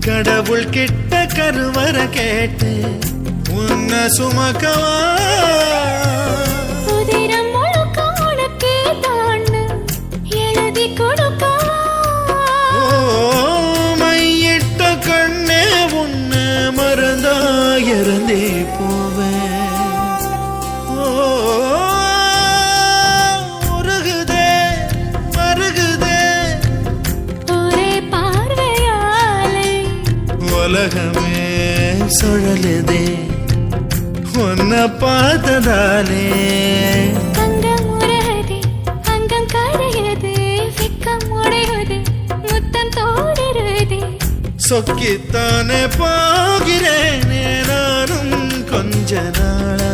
கடவுள் கிட்ட கருவற கேட்டு உன்னை சுமக்கவா உதிரம் முழுக்க உனக்கே தான் எழுதி கொடுக்கவா மையிட்ட கண்ணே உன்னை மறந்தா இறந்தே போவேன் உருகுதே மருகுதே ஒரே பார்வையாலே உலகமே சுழலுதே உன்னை பார்த்ததாலே அங்கம் உருகுதே அங்கம் கரையுது வெக்கம் உடையுது முத்தம் தோடுருதே சொக்கித்தானே போகிறேனே நானும் கொஞ்ச நாளா